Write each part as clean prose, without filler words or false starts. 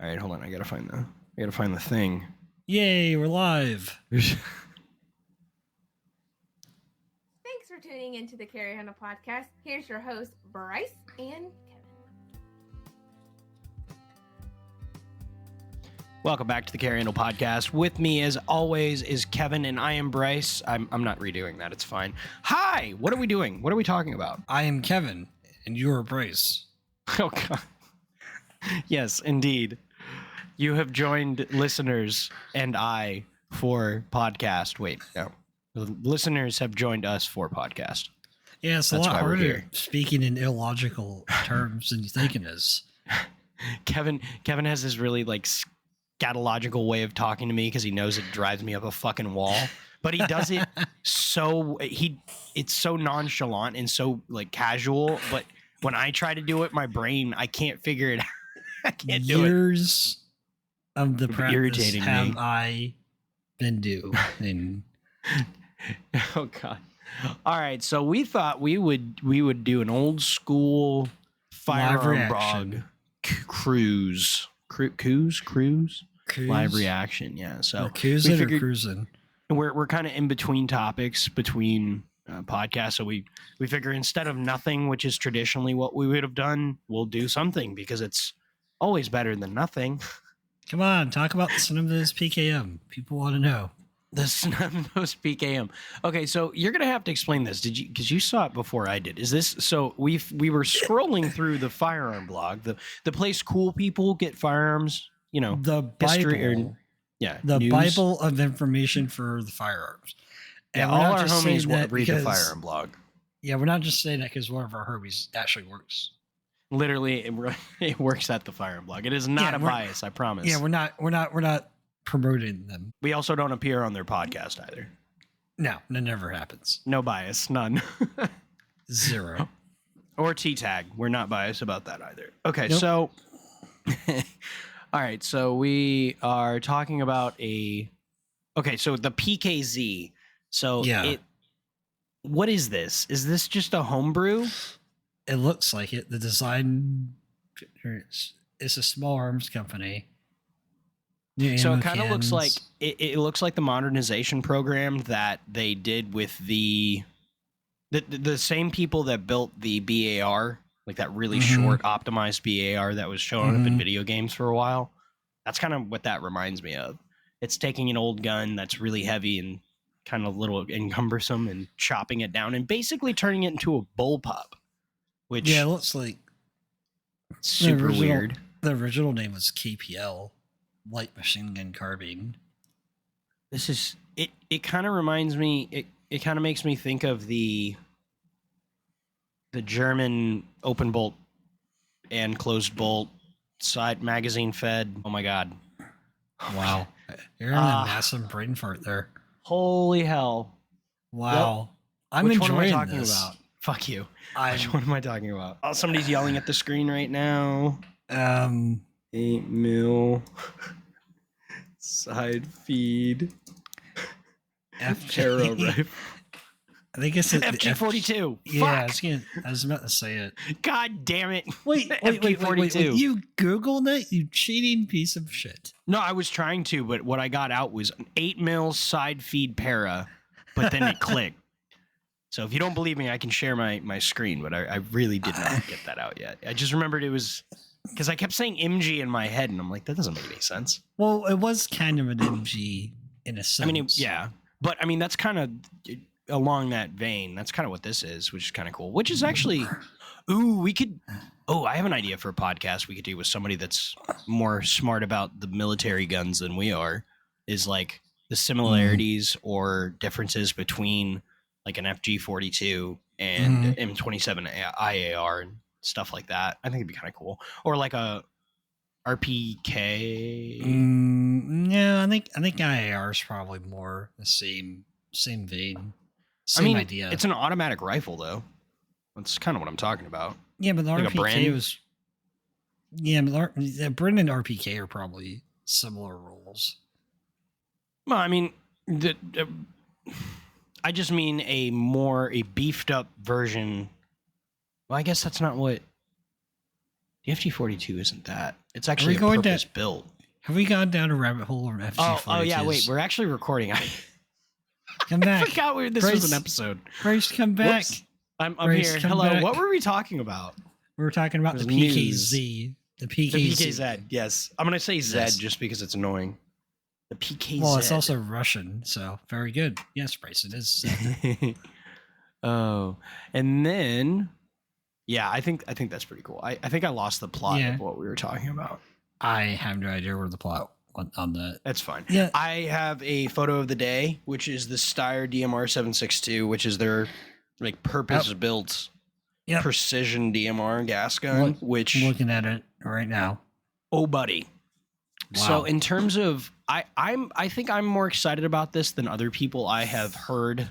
All right, hold on. I gotta find the thing. Yay, we're live. Thanks for tuning into the Carry Handle podcast. Here's your host, Bryce and Kevin. Welcome back to the Carry Handle podcast. With me, as always, is Kevin, and I am Bryce. I'm not redoing that. It's fine. Hi. What are we doing? What are we talking about? I am Kevin, and you are Bryce. Oh God. Yes, indeed. You have joined listeners and I for podcast. Wait, no. The listeners have joined us for podcast. Yeah, it's That's a lot why we're harder here. speaking in illogical terms than you think it is. Kevin has this really like scatological way of talking to me because he knows it drives me up a fucking wall. But he does it it's so nonchalant and so like casual. But when I try to do it, my brain, I can't figure it out. I can't do it. Years of the practice Irritating have me. I been doing. Oh God. All right. So we thought we would do an old school firearm blog cruise live reaction. Yeah. So cruising or cruising? We're kind of in between topics between podcasts. So we figure instead of nothing, which is traditionally what we would have done, we'll do something because it's always better than nothing. Come on, talk about the Cinemas PKM. People want to know. The Cinemas PKM. Okay, so you're gonna have to explain this. Did you? Because you saw it before I did. Is this so? We were scrolling through the firearm blog, the place cool people get firearms. You know, the Bible. The news. Bible of information for the firearms. And all our homies will read the firearm blog. Yeah, we're not just saying that because one of our homies actually works. Literally, it works at the firearm blog. It is not a bias, I promise. Yeah, we're not promoting them. We also don't appear on their podcast either. No, that never happens. No bias, none. Zero. Or T-tag. We're not biased about that either. Okay, nope. So all right, so we are talking about so the PKZ. So yeah. What is this? Is this just a homebrew? It looks like it. The design is a small arms company. So it kind of looks like it looks like the modernization program that they did with the same people that built the BAR, like that really short optimized BAR that was showing up in video games for a while. That's kind of what that reminds me of. It's taking an old gun that's really heavy and kind of a little encumbersome and chopping it down and basically turning it into a bullpup. Which it looks like super weird. The original name was KPL, Light Machine Gun Carbine. This is it. It kind of reminds me. It kind of makes me think of the German open bolt and closed bolt side magazine fed. Oh my God! Wow, you're having a massive brain fart there. Holy hell! Wow, I'm Which enjoying one am I talking this? About. Fuck you. Which one am I talking about? Oh, somebody's yelling at the screen right now. 8 mil side feed. Arrow rifle. I think it's FG-42. Yeah, I was about to say it. God damn it! Wait, FG-42. You Googled it, you cheating piece of shit. No, I was trying to, but what I got out was an 8 mil side feed para, but then it clicked. So if you don't believe me, I can share my screen, but I really did not get that out yet. I just remembered it was because I kept saying MG in my head, and I'm like, that doesn't make any sense. Well, it was kind of an MG in a sense. I mean, yeah, but I mean that's kind of along that vein. That's kind of what this is, which is kind of cool. Which is actually, I have an idea for a podcast we could do with somebody that's more smart about the military guns than we are. Is like the similarities or differences between like an FG-42 and M27 IAR and stuff like that. I think it'd be kind of cool. Or like a RPK. Yeah, I think IAR is probably more the same vein. Same idea. It's an automatic rifle though. That's kind of what I'm talking about. Yeah, but the like RPK was. Yeah, but the Bren and RPK are probably similar roles. Well, I mean, I just mean a beefed up version. Well, I guess that's not what. The FG42 isn't that. It's actually a purpose built. Have we gone down a rabbit hole on FG42s? Oh yeah, wait. We're actually recording. Come back. I forgot this was an episode. Bryce, come back. Whoops. I'm Bryce, here. Hello. Back. What were we talking about? We were talking about the PKZ. The PKZ, yes. I'm going to say Z just because it's annoying. The PKZ. Well, it's also Russian, so very good. Yes, Bryce, it is. Oh, and then, yeah, I think that's pretty cool. I think I lost the plot of what we were talking about. I have no idea where the plot on that. That's fine. Yeah. I have a photo of the day, which is the Steyr DMR 762, which is their like purpose-built precision DMR gas gun. Which looking at it right now. Oh, buddy. Wow. So in terms of, I think I'm more excited about this than other people I have heard.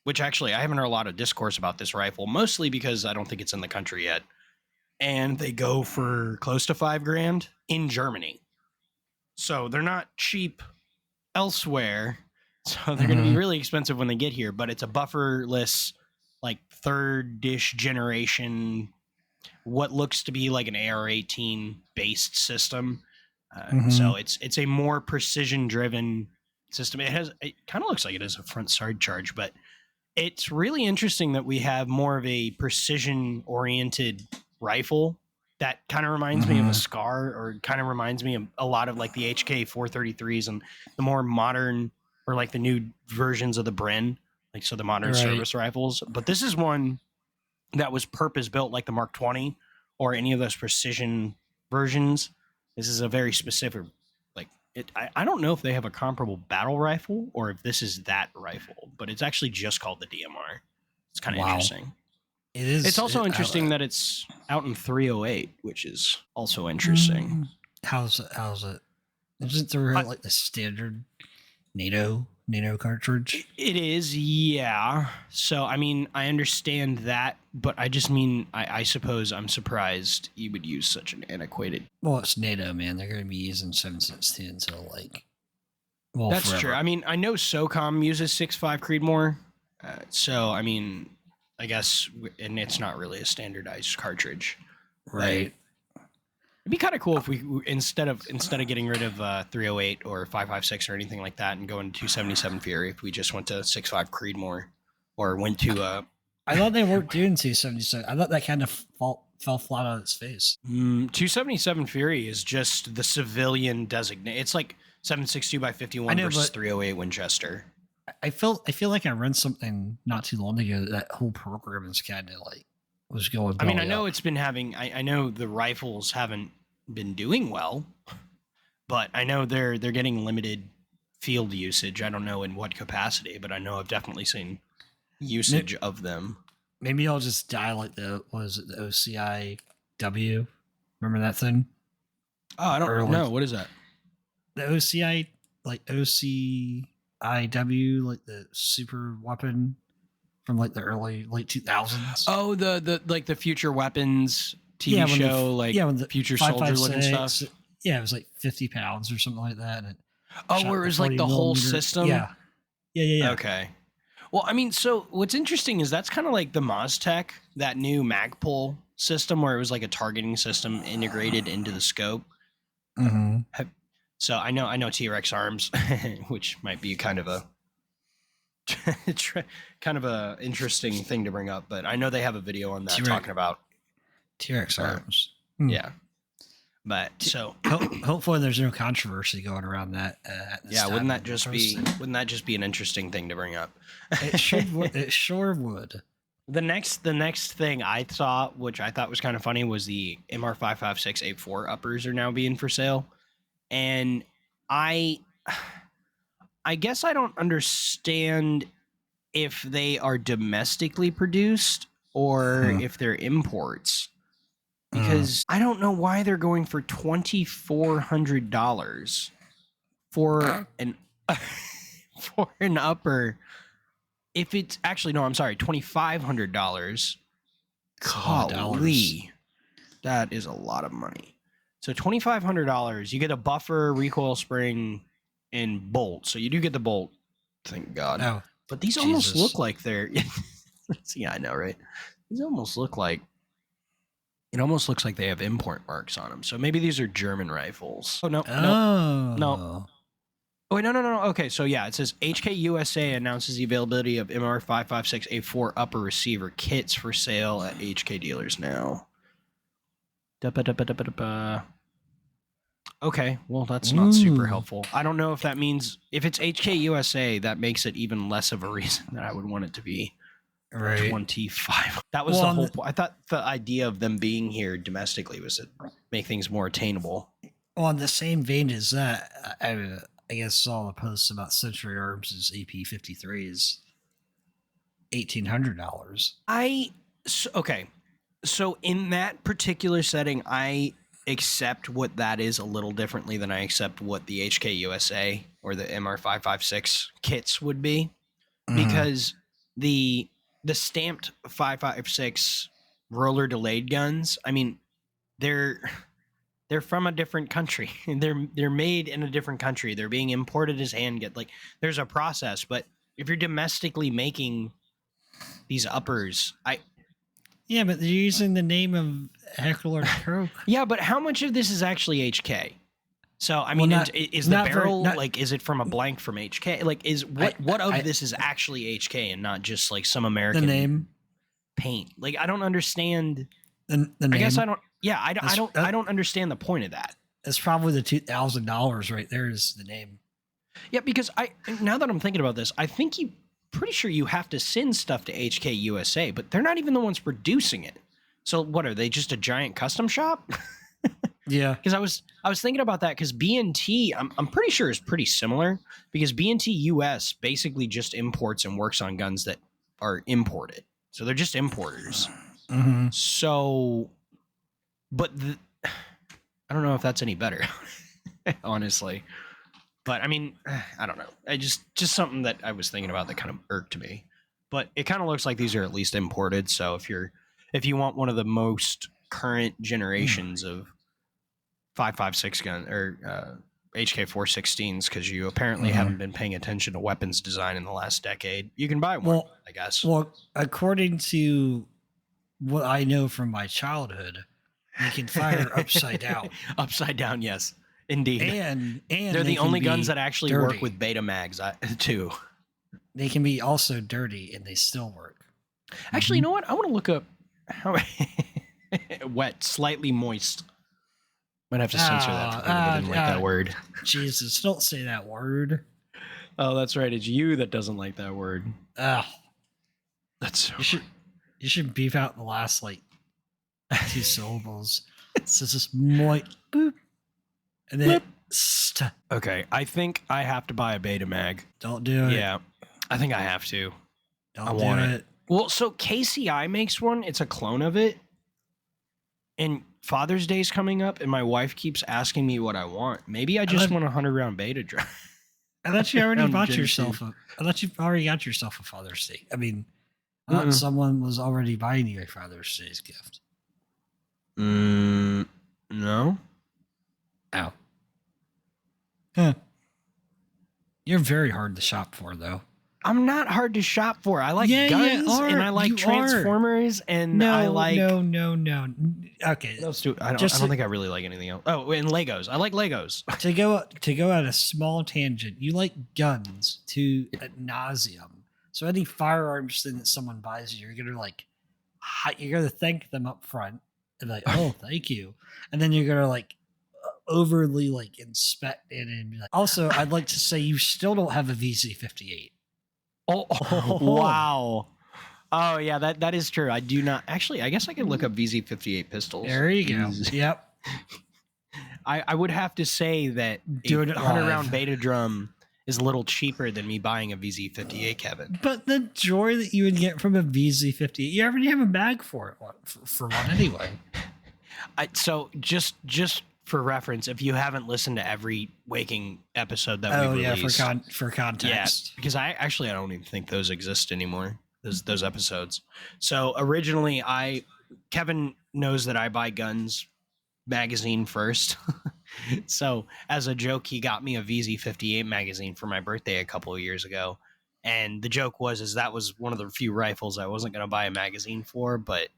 Which actually, I haven't heard a lot of discourse about this rifle, mostly because I don't think it's in the country yet. And they go for close to $5,000 in Germany. So they're not cheap elsewhere. So they're going to be really expensive when they get here. But it's a bufferless, like third-ish generation, what looks to be like an AR-18 based system. So it's a more precision-driven system. It kind of looks like it has a front side charge, but it's really interesting that we have more of a precision-oriented rifle that kind of reminds me of a SCAR, or kind of reminds me of a lot of like the HK 433s and the more modern, or like the new versions of the Bren, like so the modern service rifles. But this is one that was purpose-built like the Mark 20 or any of those precision versions. This is a very specific, like, I don't know if they have a comparable battle rifle or if this is that rifle, but it's actually just called the DMR. It's kind of interesting. It is. It's also interesting that it's out in 308, which is also interesting. How's it? Isn't there like the standard NATO cartridge? It is, yeah. So, I mean, I understand that, but I just mean, I suppose I'm surprised you would use such an antiquated. Well, it's NATO, man. They're going to be using 7.16 until like. Well, that's forever. True. I mean, I know SOCOM uses 6.5 Creedmoor, so I mean, I guess, and it's not really a standardized cartridge, right? It'd be kind of cool if we instead of getting rid of 308 or 5.56 or anything like that and going to 277 Fury, if we just went to 6.5 Creedmoor, or went to. I thought they weren't doing 277. I thought that kind of fell flat on its face. 277 Fury is just the civilian designate. It's like 7.62 by 51 versus 308 Winchester. I feel like I read something not too long ago that whole program is kind of like was going. I mean, I know it's been having. I know the rifles haven't been doing well, but I know they're getting limited field usage. I don't know in what capacity, but I know I've definitely seen usage of them. Maybe I'll just die like the OCIW. Remember that thing? Oh, I don't know. What is that? The OCIW, like the super weapon from like the late 2000s. Oh, the like the Future Weapons TV show, when the Future Soldier looking stuff. Yeah, it was like 50 pounds or something like that. And where it was like the whole system. Yeah. Okay. Well, I mean, so what's interesting is that's kind of like the Moztec, that new Magpul system, where it was like a targeting system integrated into the scope. So I know T-Rex arms, which might be kind of a interesting thing to bring up, but I know they have a video on that talking about T-Rex arms. Yeah, but so hopefully there's no controversy going around that. Wouldn't that just be an interesting thing to bring up? It should. It sure would. The next thing I saw, which I thought was kind of funny, was the MR556A4 uppers are now being for sale. And I guess I don't understand if they are domestically produced or if they're imports, because I don't know why they're going for $2,400 for an upper. If it's actually no, I'm sorry, $2,500. Golly, that is a lot of money. So $2,500, you get a buffer, recoil spring, and bolt. So you do get the bolt, thank God. Oh, but these almost look like they're. Yeah, I know, right? These almost look like It almost looks like they have import marks on them. So maybe these are German rifles. Oh, no. Oh, wait, no. Okay, so yeah, it says HK USA announces the availability of MR556A4 upper receiver kits for sale at HK dealers now. Okay, well, that's not super helpful. I don't know if that means, if it's HK USA, that makes it even less of a reason that I would want it to be 25. That was the whole point. I thought the idea of them being here domestically was to make things more attainable. Well, in the same vein as that, I guess saw a post about Century Arms' AP-53 is $1,800. Okay, so in that particular setting, I accept what that is a little differently than I accept what the HK USA or the MR556 kits would be, because the stamped 556 roller delayed guns, I mean, they're from a different country. They're made in a different country. They're being imported as handgun. Like, there's a process, but if you're domestically making these uppers, yeah, but they're using the name of Heckler & Koch. Yeah, but how much of this is actually HK? So, I mean, is the barrel, is it from a blank from HK? Like, what of this is actually HK and not just, like, some American name paint? Like, I don't understand. The name. I guess I don't. Yeah, I don't understand the point of that. It's probably the $2,000 right there is the name. Yeah, because now that I'm thinking about this, I think pretty sure you have to send stuff to HK USA, but they're not even the ones producing it. So what are they, just a giant custom shop? Yeah. Because I was thinking about that, because B&T, I'm pretty sure is pretty similar, because B&T US basically just imports and works on guns that are imported. So they're just importers. Mm-hmm. So, but I don't know if that's any better, honestly. But I mean, I don't know. I just something that I was thinking about that kind of irked me. But it kind of looks like these are at least imported. So if you want one of the most current generations of 5.56 gun or HK416s, because you apparently haven't been paying attention to weapons design in the last decade, you can buy one. I guess. Well, according to what I know from my childhood, you can fire upside down. Upside down, yes. Indeed. And they're the only guns that actually work with beta mags, too. They can be also dirty and they still work. Actually, you know what? I want to look up how wet, slightly moist. Might have to censor that. I didn't like that word. Jesus, don't say that word. Oh, that's right. It's you that doesn't like that word. That's so you should beef out the last 2 syllables. So it's just moist. Boop. And then okay, I think I have to buy a beta mag. Don't do it. Yeah, I think I have to. I want it. Well, so KCI makes one. It's a clone of it. And Father's Day's coming up, and my wife keeps asking me what I want. Maybe I just want a 100-round beta drum. I thought you already bought yourself I thought you already got yourself a Father's Day. I mean, I thought someone was already buying you a Father's Day's gift. No. Ow. Huh. You're very hard to shop for, though. I'm not hard to shop for. I like guns, and I like Transformers, and I like... No. Okay. I don't think I really like anything else. Oh, and Legos. I like Legos. To go at a small tangent, you like guns to ad nauseum. So any firearms thing that someone buys you, you're gonna thank them up front and oh, thank you, and then you're gonna overly inspect it and be like. Also, I'd like to say you still don't have a VZ58. Oh, wow. Oh yeah, that is true. I do not actually. I guess I could look up VZ58 pistols. There you go. Yep. I would have to say that a 100-round beta drum is a little cheaper than me buying a VZ58, Kevin. But the joy that you would get from a VZ58, you already have a bag for it for one anyway. So just for reference, if you haven't listened to every Waking episode that we released, for context, because I don't even think those exist anymore. Those episodes. So originally, Kevin knows that I buy guns magazine first. So as a joke, he got me a VZ58 magazine for my birthday a couple of years ago, and the joke was that was one of the few rifles I wasn't going to buy a magazine for, but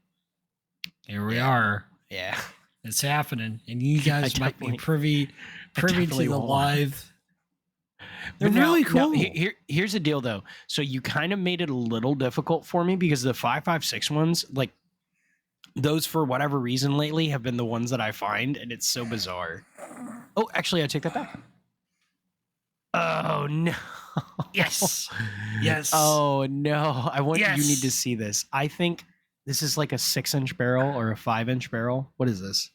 here we are. Yeah. It's happening, and you guys might be privy to the live. They're really cool. Here's the deal, though. So you kind of made it a little difficult for me because the 5.56 ones, like those for whatever reason lately, have been the ones that I find, and it's so bizarre. Oh, actually, I take that back. Oh no! Yes. Oh no! You need to see this. I think this is like a 6-inch barrel or a 5-inch barrel. What is this?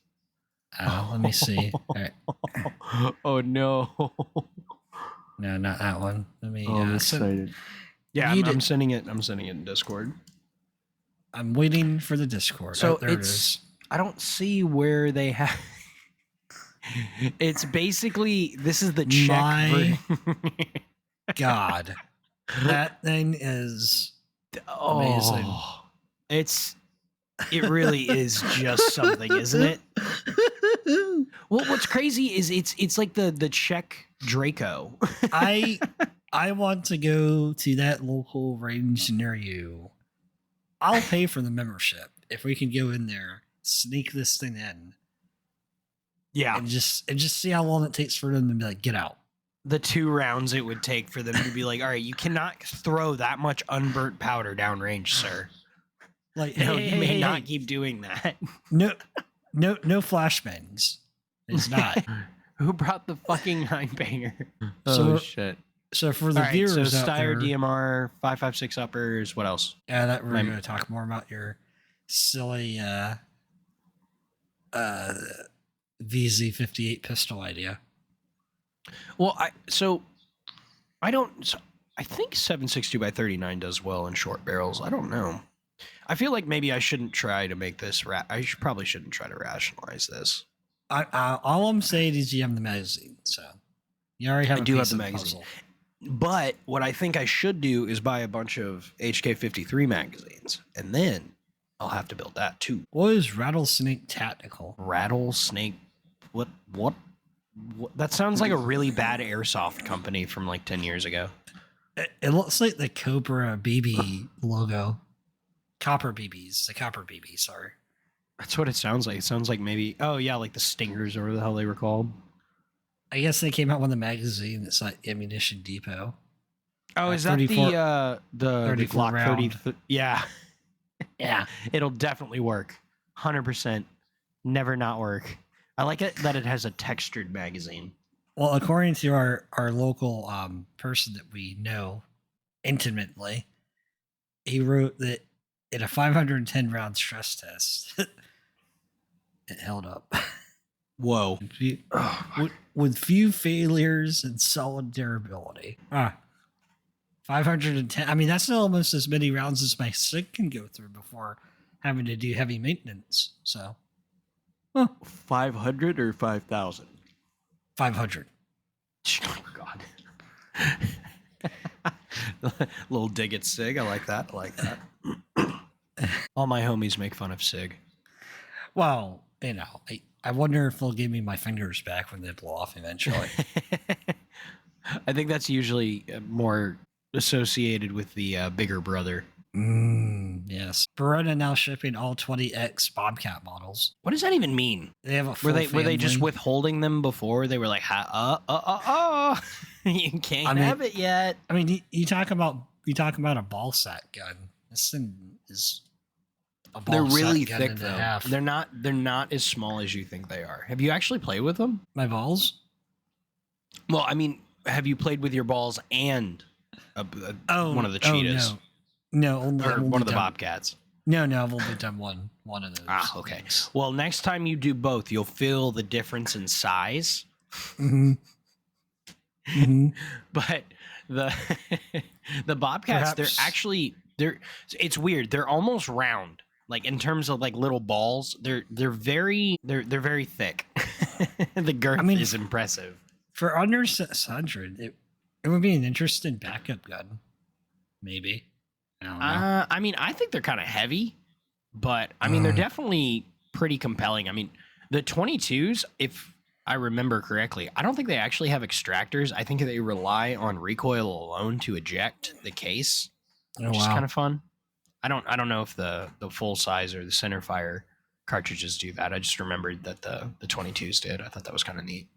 Let me see. All right. Oh no! No, not that one. Let me. I'm excited. Yeah, I'm sending it. I'm sending it in Discord. I'm waiting for the Discord. So there it is. I don't see where they have. It's basically this is the check. My God, that thing is amazing. It really is just something, isn't it? Well, what's crazy is it's like the Czech Draco. I want to go to that local range near you. I'll pay for the membership if we can go in there, sneak this thing in. Yeah. And just see how long it takes for them to be like, get out. The 2 rounds it would take for them to be like, all right, you cannot throw that much unburnt powder downrange, sir. Like, no, you may not keep doing that. No flashbangs. It's not. Who brought the fucking 9-banger? Shit. So for the viewers out Steyr there, DMR, 5.56 uppers, what else? Yeah, that we're going to talk more about your silly VZ58 pistol idea. Well, I think 7.62x39 does well in short barrels. I don't know. I feel like maybe I shouldn't try to make this. Probably shouldn't try to rationalize this. All I'm saying is you have the magazine, so you already have. I do have the magazine. Puzzle. But what I think I should do is buy a bunch of HK53 magazines, and then I'll have to build that too. What is Rattlesnake Tactical? Rattlesnake? What? That sounds like a really bad airsoft company from like 10 years ago. It looks like the Cobra BB logo. Copper BBs. The Copper BB, sorry. That's what it sounds like. It sounds like maybe, like the Stingers or whatever the hell they were called. I guess they came out with a magazine that's like Ammunition Depot. Oh, is that the Glock 30? Yeah. Yeah. It'll definitely work. 100%. Never not work. I like it that it has a textured magazine. Well, according to our local person that we know intimately, he wrote that in a 510 round stress test, it held up. Whoa. With few failures and solid durability. 510. I mean, that's almost as many rounds as my SIG can go through before having to do heavy maintenance. So, 500 or 5,000? 500. Oh, God. Little dig at SIG. I like that. All my homies make fun of SIG. Well, I wonder if they'll give me my fingers back when they blow off eventually. I think that's usually more associated with the bigger brother. Yes. Beretta now shipping all 20X Bobcat models. What does that even mean? They have a full were they just withholding them before? They were like, you can't have it yet. I mean, you talk about a ball sack gun. This thing is a ball They're really sack thick though. They're not as small as you think they are. Have you actually played with them? My balls? Well, I mean, have you played with your balls and one of the cheetahs? No, one of the Bobcats. No, I've only done one of those. Okay. Well, next time you do both, you'll feel the difference in size. Mm-hmm. Mm-hmm. But the Bobcats, it's weird. They're almost round. Like in terms of like little balls, they're very thick. The girth is impressive. For under 600, it would be an interesting backup gun. Maybe. I don't know. I mean, I think they're kind of heavy, but I mean, they're definitely pretty compelling. I mean, the 22s, if I remember correctly, I don't think they actually have extractors. I think they rely on recoil alone to eject the case, which is kind of fun. I don't know if the full size or the center fire cartridges do that. I just remembered that the 22s did. I thought that was kind of neat.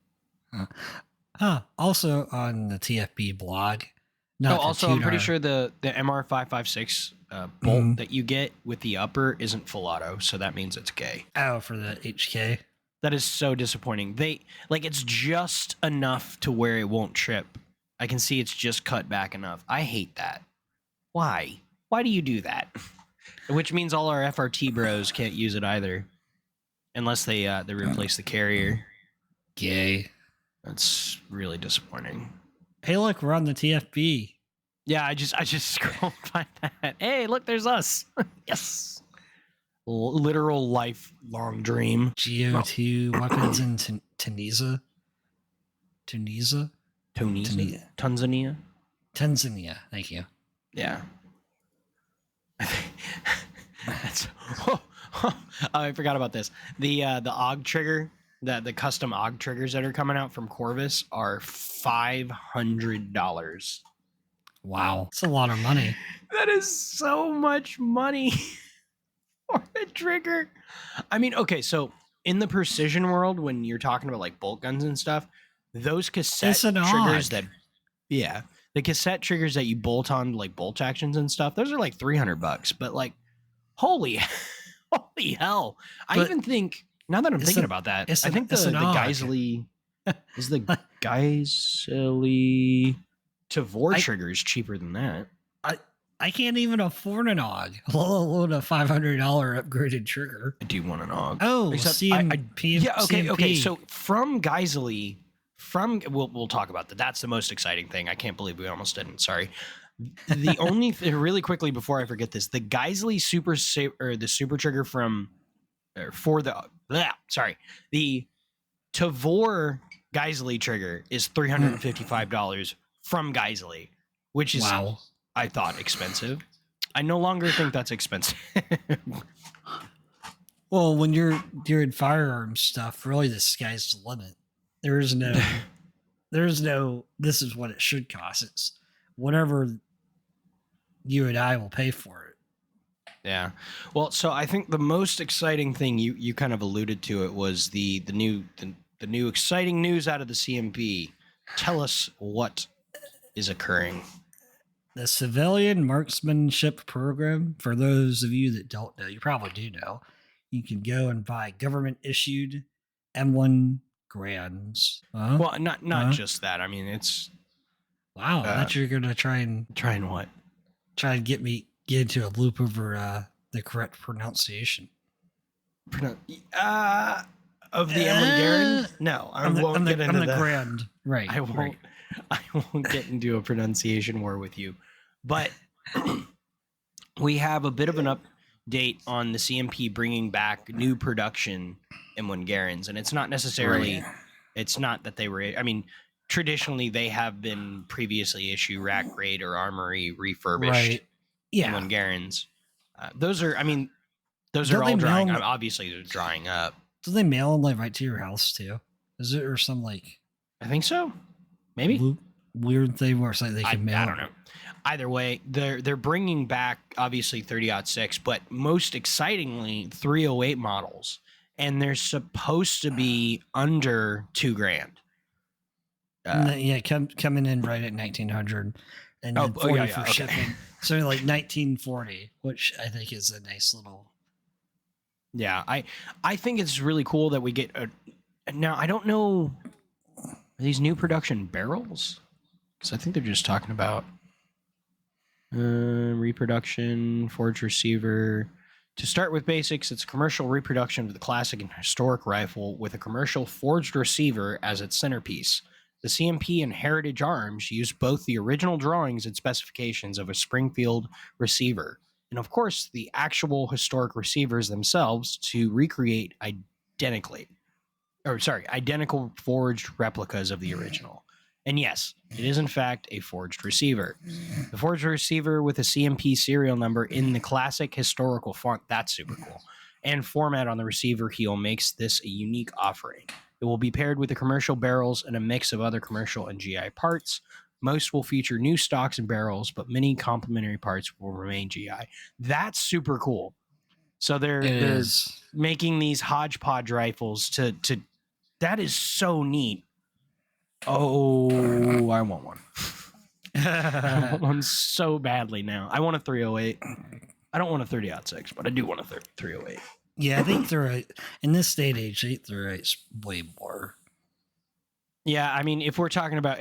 Also on the TFB blog. Also, I'm pretty sure the MR556 bolt that you get with the upper isn't full auto, so that means it's gay. Oh, for the HK. That is so disappointing. It's just enough to where it won't trip. I can see it's just cut back enough. I hate that. Why? Why do you do that? Which means all our FRT bros can't use it either, unless they replace the carrier. Gay. That's really disappointing. Hey, look, we're on the TFB. Yeah, I just scrolled by that. Hey, look, there's us. Yes. Literal lifelong dream. GO2 weapons in Tunisia. Tanzania. Thank you. Yeah. I forgot about this. The AUG trigger, the custom AUG triggers that are coming out from Corvus are $500. Wow, that's a lot of money. That is so much money for a trigger. I mean, okay, so in the precision world, when you're talking about like bolt guns and stuff, those cassette triggers the cassette triggers that you bolt on like bolt actions and stuff, those are like $300. But like, holy hell! I even think now that I'm thinking about that, I think the Geissele is the Geissele Tavor trigger is cheaper than that. I can't even afford an AUG, let alone a $500 upgraded trigger. I do want an AUG. Oh, CMP. Yeah, okay, CMP. okay. So from Geissele, we'll talk about that. That's the most exciting thing. I can't believe we almost didn't. Sorry. The only really quickly before I forget this, the Geissele super trigger the Tavor Geissele trigger is $355 from Geissele, which is I thought expensive. I no longer think that's expensive. Well, when you're doing firearms stuff, really the sky's the limit. There's no this is what it should cost. It's whatever you and I will pay for it. Yeah. Well, so I think the most exciting thing you kind of alluded to it was the new exciting news out of the CMP. Tell us what is occurring. The Civilian Marksmanship Program, for those of you that don't know, you probably do know, you can go and buy government-issued M1 Grands. Well, not just that. I mean, it's... Wow, I thought you were going to try and what? Try and get into a loop over the correct pronunciation. Of the M1 Garand? No, I won't get into that. Grand. Right. I won't get into a pronunciation war with you. But we have a bit of an update on the CMP bringing back new production M1 Garands, and it's not necessarily, it's not that they were, I mean, traditionally they have been previously issued rack grade or armory refurbished M1 Garands. Those are all drying. Obviously, they're drying up. Do they mail them like right to your house too? Is it or some like? I think so. Maybe weird thing where it's like they can mail. I don't know. Either way, they're bringing back obviously 30-06, but most excitingly 308 models, and they're supposed to be under $2,000. Coming in right at 1,900, and then 40 for shipping. So like 1940, which I think is a nice little. Yeah, I think it's really cool that we get now. I don't know, are these new production barrels? Because I think they're just talking about reproduction, forged receiver. To start with basics, it's a commercial reproduction of the classic and historic rifle with a commercial forged receiver as its centerpiece. The CMP and Heritage Arms use both the original drawings and specifications of a Springfield receiver, and of course the actual historic receivers themselves to recreate identical forged replicas of the original. And yes, it is in fact a forged receiver. The forged receiver with a CMP serial number in the classic historical font, that's super cool, and format on the receiver heel makes this a unique offering. It will be paired with the commercial barrels and a mix of other commercial and GI parts. Most will feature new stocks and barrels, but many complementary parts will remain GI. That's super cool. So they're making these hodgepodge rifles to that is so neat. Oh, I want one. I want one so badly now. I want a 308. I don't want a 30-06, but I do want a 308. Yeah, I think 308 in this day and age, 308 is way more. Yeah, I mean, if we're talking about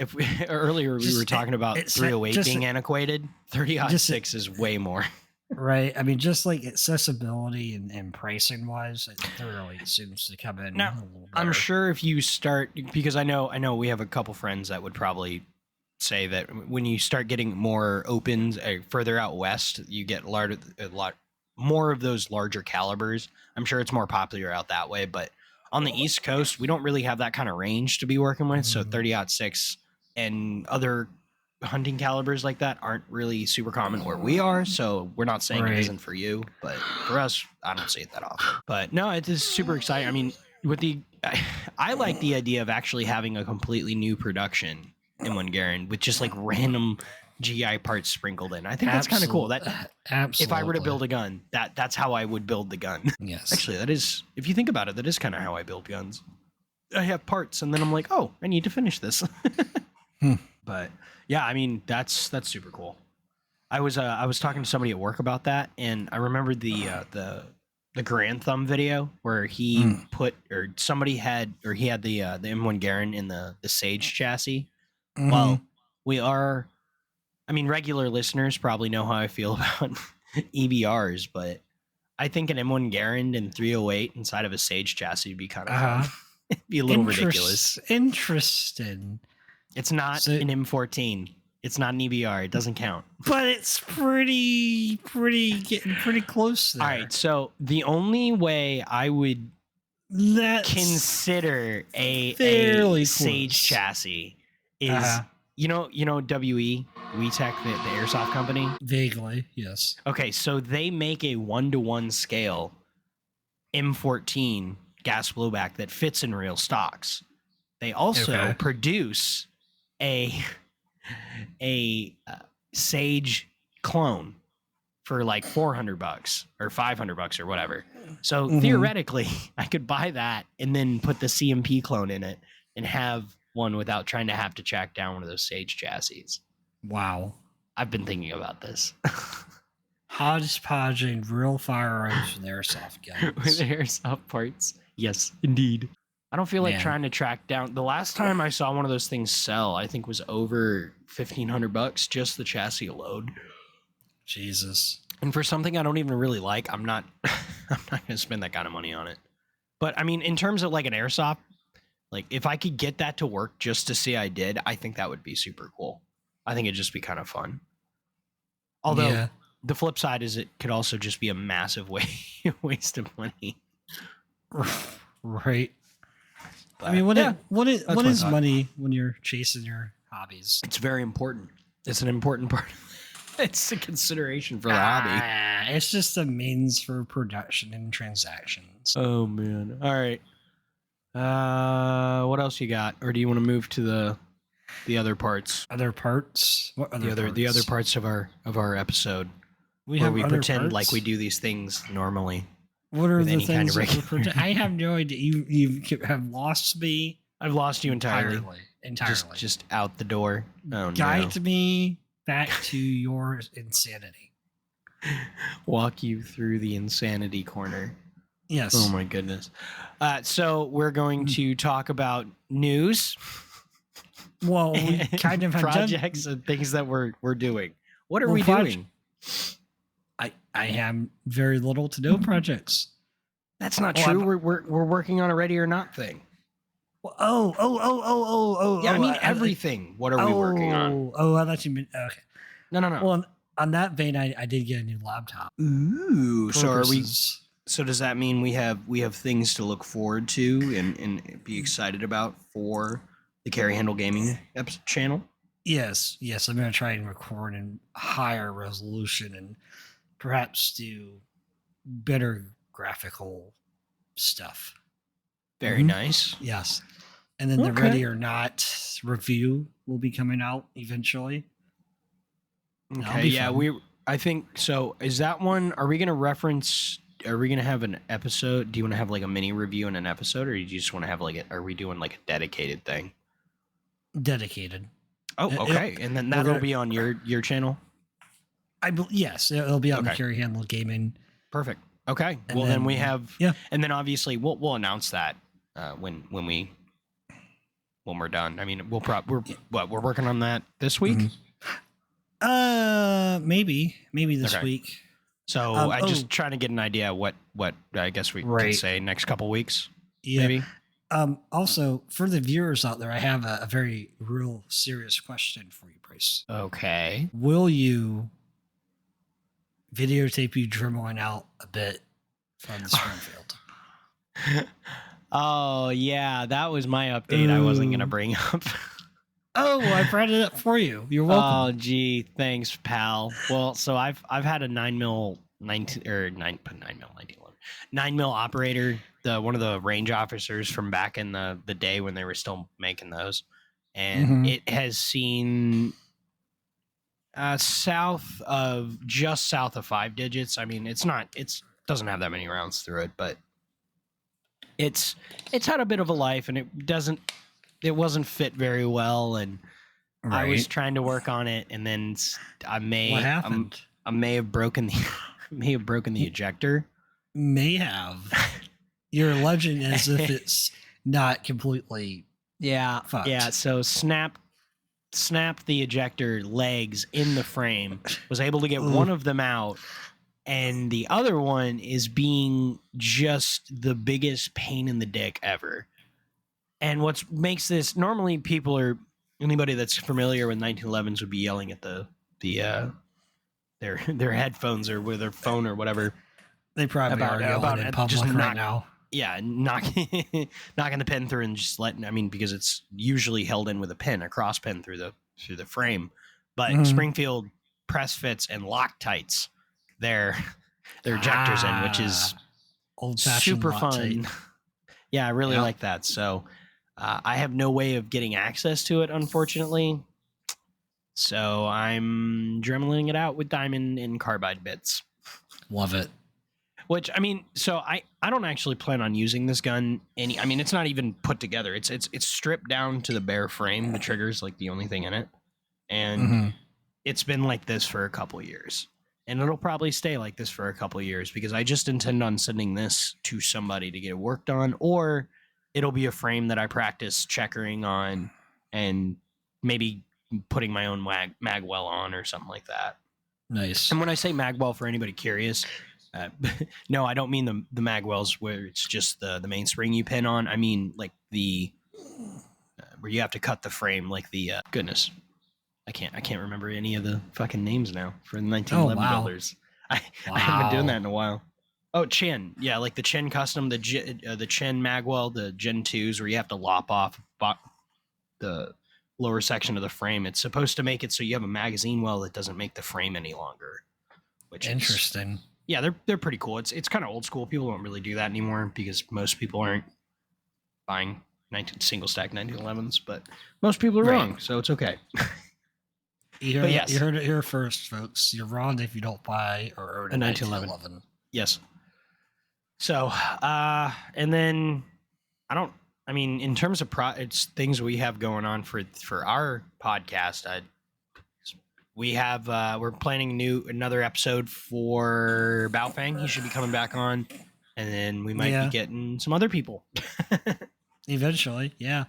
earlier we were talking about 308 being antiquated, 30-06 is way more. Right. I mean, just like accessibility and pricing wise, it really seems to come in now, a little better. I'm sure if you start, because I know we have a couple friends that would probably say that when you start getting more opens further out west, you get a lot more of those larger calibers. I'm sure it's more popular out that way, but on the East Coast, we don't really have that kind of range to be working with. So 30-06 and other hunting calibers like that aren't really super common where we are. So we're not saying it isn't for you, but for us, I don't see it that often. But no, it is super exciting. I mean, I like the idea of actually having a completely new production in Garand with just like random GI parts sprinkled in. I think that's kind of cool. That absolutely. If I were to build a gun, that's how I would build the gun. Yes. Actually, that is, if you think about it, that is kind of how I build guns. I have parts and then I'm like, oh, I need to finish this. But yeah, I mean, that's super cool. I was talking to somebody at work about that, and I remembered the Grand Thumb video where he he had the M1 Garand in the Sage chassis. Mm-hmm. Well, regular listeners probably know how I feel about EBRs, but I think an M1 Garand and 308 inside of a Sage chassis would be kind of fun. It'd be a little ridiculous. Interesting. It's not an M14. It's not an EBR. It doesn't count. But it's getting pretty close there. All right. So the only way I would consider a Sage chassis is, you know, WE WeTech, the airsoft company. Vaguely, yes. Okay, so they make a 1-to-1 scale M14 gas blowback that fits in real stocks. They also produce a Sage clone for like $400 or $500 or whatever. So theoretically, I could buy that and then put the CMP clone in it and have one without trying to have to track down one of those Sage chassis. Wow. I've been thinking about this. Hodgepodging real firearms with airsoft guns. With airsoft parts. Yes, indeed. I don't feel like trying to track down. The last time I saw one of those things sell, I think was over $1,500, just the chassis alone. Jesus. And for something I don't even really like, I'm not going to spend that kind of money on it. But I mean, in terms of like an airsoft, like if I could get that to work just to see I did, I think that would be super cool. I think it'd just be kind of fun. Although the flip side is it could also just be a massive waste of money. Right. But, I mean, what is money when you're chasing your hobbies? It's very important. It's an important part. It's a consideration for the hobby. It's just a means for production and transactions. Oh man! All right. What else you got? Or do you want to move to the other parts? Other parts? What other parts? The other parts of our episode. We pretend like we do these things normally. What are the things I have no idea. You have lost me. I've lost you entirely. Just out the door. Oh, Guide me back to your insanity. Walk you through the insanity corner. Yes. Oh my goodness. So we're going to talk about news. Well, we kind of have projects and things that we're doing. What are we doing? I have very little to no projects. That's not true. We're working on a Ready or Not thing. Oh. Yeah, I mean everything. What are we working on? Oh, I thought you meant okay. No. Well, on that vein, I did get a new laptop. Ooh. So are we? So does that mean we have things to look forward to and be excited about for the Carry Handle Gaming channel? Yes. I'm going to try and record in higher resolution and perhaps do better graphical stuff. Very nice. Yes. And then the Ready or Not review will be coming out eventually. Okay. Yeah, I think so. Is that one? Are we going to reference are we gonna have an episode? Do you want to have like a mini review and an episode, or do you just want to have like are we doing like a dedicated thing? Dedicated. Oh, okay. And then that'll be on your channel? Yes, it'll be on the Carry Handle Gaming. Perfect. Okay. And then we have and then obviously we'll announce that when we're done. I mean, we're working on that this week? Maybe this week. So I just trying to get an idea what I guess we can say next couple weeks. Yeah. Maybe. Also, for the viewers out there, I have a very real serious question for you, Bryce. Okay. Will you videotape you dremeling out a bit from the Springfield? Oh, yeah. That was my update I wasn't going to bring up. Oh, well, I brought it up for you. You're welcome. Oh, gee. Thanks, pal. Well, so I've had a 9mm 9mm operator, one of the range officers from back in the day when they were still making those, and it has seen south of 5 digits. I mean, it doesn't have that many rounds through it, but it's had a bit of a life, and it wasn't fit very well, and I was trying to work on it, and then what happened? I may have broken the ejector. May have. You're alleging as if it's not completely fucked. Yeah, so snap the ejector legs in the frame, was able to get one of them out, and the other one is being just the biggest pain in the dick ever. And what makes this, normally anybody that's familiar with 1911s would be yelling at their headphones or with their phone or whatever. They probably are yelling in public right now. Yeah, knocking the pin through and just because it's usually held in with a pin, a cross pin through the frame. But Springfield press fits and Loctites their ejectors in, which is super fun. Yeah, I really like that. So I have no way of getting access to it, unfortunately. So I'm dremeling it out with diamond and carbide bits. Love it. Which, so I don't actually plan on using this gun it's not even put together. It's stripped down to the bare frame. The trigger's like the only thing in it. And it's been like this for a couple of years. And it'll probably stay like this for a couple of years because I just intend on sending this to somebody to get it worked on, or it'll be a frame that I practice checkering on and maybe putting my own magwell on or something like that. Nice. And when I say magwell, for anybody curious, no, I don't mean the magwells where it's just the mainspring you pin on. I mean like the where you have to cut the frame, like the goodness. I can't remember any of the fucking names now for the 1911 builders. I haven't been doing that in a while. Oh, Chin. Yeah, like the Chin custom, the Chin magwell, the Gen 2s where you have to lop off the lower section of the frame. It's supposed to make it so you have a magazine well that doesn't make the frame any longer. Which interesting. Yeah, they're pretty cool. It's kind of old school. People don't really do that anymore because most people aren't buying single stack 1911s, but most people are wrong, so it's okay. You heard it here first, folks. You're wrong if you don't buy or own a 1911. Yes. So, and then in terms of it's things we have going on for our podcast, we're planning another episode for Baofeng. He should be coming back on, and then we might be getting some other people. Eventually, yeah.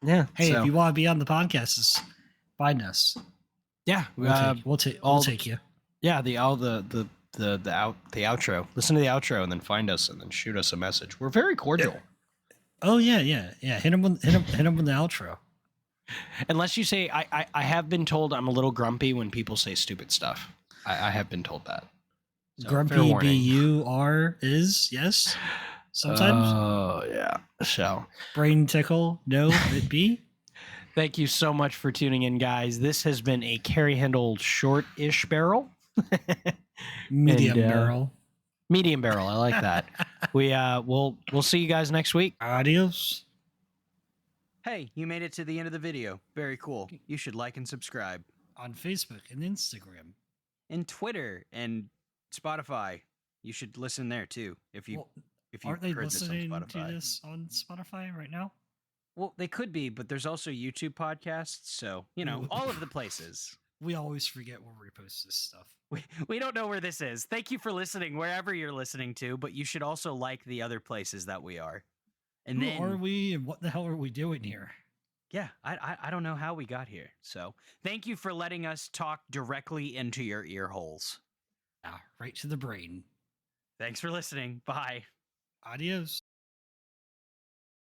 Hey, if you want to be on the podcast, just find us. Yeah, we'll take you. Yeah, the outro. Listen to the outro and then find us and then shoot us a message. We're very cordial. Oh yeah. Hit him with the outro. Unless you say, I have been told I'm a little grumpy when people say stupid stuff. I have been told that. So, grumpy is yes. Sometimes. Oh yeah. So brain tickle. No, it be. Thank you so much for tuning in, guys. This has been a carry handle short-ish barrel. Medium barrel. Medium barrel. I like that. We'll see you guys next week. Adios. Hey, you made it to the end of the video. Very cool. You should like and subscribe. On Facebook and Instagram. And Twitter and Spotify. You should listen there too. If you aren't they heard listening this on Spotify. to this on Spotify right now? Well, they could be, but there's also YouTube podcasts, so all of the places. We always forget where we post this stuff. We don't know where this is. Thank you for listening wherever you're listening to, but you should also like the other places that we are. And Who are we, and what the hell are we doing here? Yeah, I don't know how we got here. So thank you for letting us talk directly into your ear holes. Right to the brain. Thanks for listening. Bye. Adios.